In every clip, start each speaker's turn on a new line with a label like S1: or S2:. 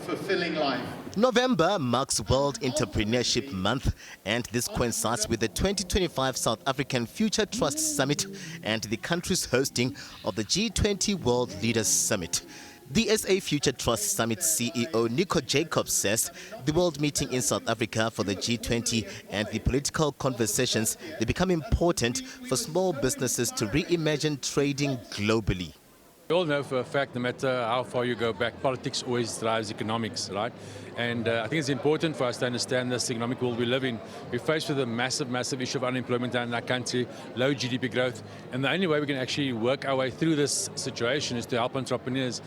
S1: fulfilling life.
S2: November marks World Entrepreneurship Month, and this coincides with the 2025 South African Future Trust Summit and the country's hosting of the G20 World Leaders Summit. The SA Future Trust Summit CEO Nico Jacobs says the world meeting in South Africa for the G20 and the political conversations, they become important for small businesses to reimagine trading globally.
S3: We all know for a fact, no matter how far you go back, politics always drives economics, right? And I think it's important for us to understand this economic world we live in. We're faced with a massive issue of unemployment in our country, low GDP growth, and the only way we can actually work our way through this situation is to help entrepreneurs.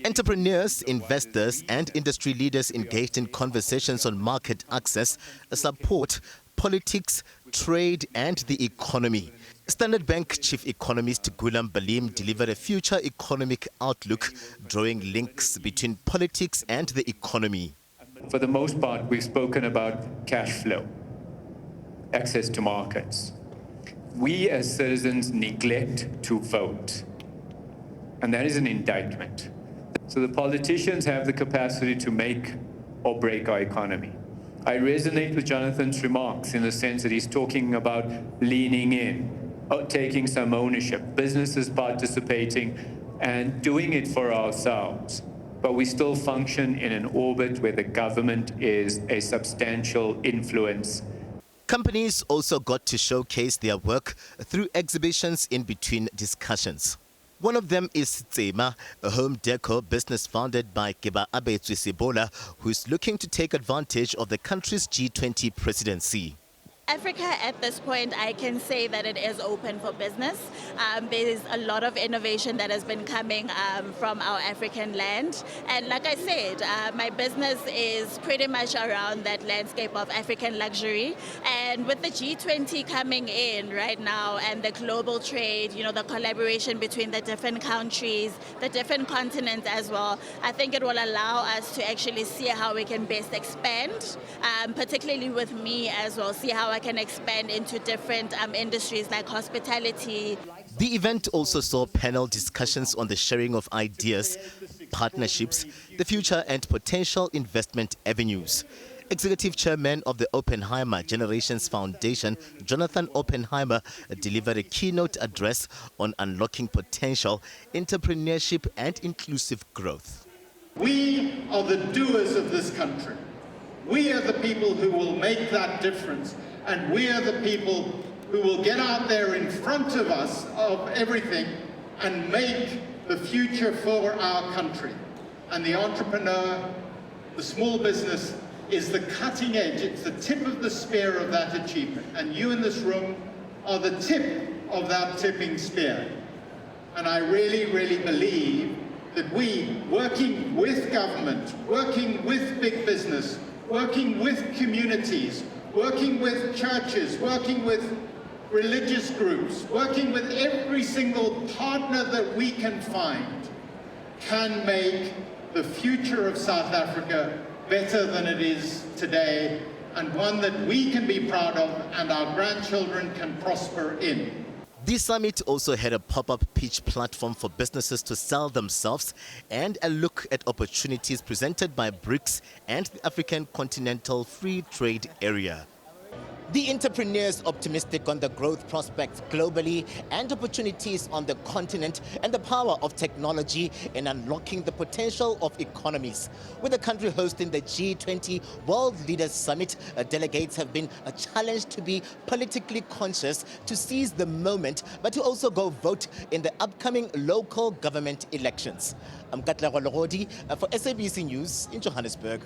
S2: Entrepreneurs, investors and industry leaders engaged in conversations on market access, support, politics, trade and the economy. Standard Bank Chief Economist Gulam Balim delivered a future economic outlook, drawing links between politics and the economy.
S4: For the most part, we've spoken about cash flow, access to markets. We as citizens neglect to vote, and that is an indictment. So the politicians have the capacity to make or break our economy. I resonate with Jonathan's remarks in the sense that he's talking about leaning in, taking some ownership, businesses participating and doing it for ourselves. But we still function in an orbit where the government is a substantial influence.
S2: Companies also got to showcase their work through exhibitions in between discussions. One of them is Tsema, a home decor business founded by Keba Abetswe Sibola, who is looking to take advantage of the country's G20 presidency.
S5: Africa at this point, I can say that it is open for business. There's a lot of innovation that has been coming from our African land. And like I said, my business is pretty much around that landscape of African luxury. And with the G20 coming in right now and the global trade, you know, the collaboration between the different countries, the different continents as well, I think it will allow us to actually see how we can best expand, particularly with me as well, see how I can expand into different industries like hospitality.
S2: The event also saw panel discussions on the sharing of ideas, partnerships, the future and potential investment avenues. Executive Chairman of the Oppenheimer Generations Foundation, Jonathan Oppenheimer, delivered a keynote address on unlocking potential, entrepreneurship and inclusive growth.
S1: We are the doers of this country. We are the people who will make that difference. And we are the people who will get out there in front of us of everything and make the future for our country. And the entrepreneur, the small business, is the cutting edge. It's the tip of the spear of that achievement. And you in this room are the tip of that tipping spear. And I really believe that we, working with government, working with big business, working with communities, working with churches, working with religious groups, working with every single partner that we can find, can make the future of South Africa better than it is today, and one that we can be proud of and our grandchildren can prosper in.
S2: This summit also had a pop-up pitch platform for businesses to sell themselves and a look at opportunities presented by BRICS and the African Continental Free Trade Area. The entrepreneurs optimistic on the growth prospects globally and opportunities on the continent and the power of technology in unlocking the potential of economies. With the country hosting the G20 World Leaders Summit, delegates have been challenged to be politically conscious, to seize the moment, but to also go vote in the upcoming local government elections. I'm Katla Rolorodi for SABC News in Johannesburg.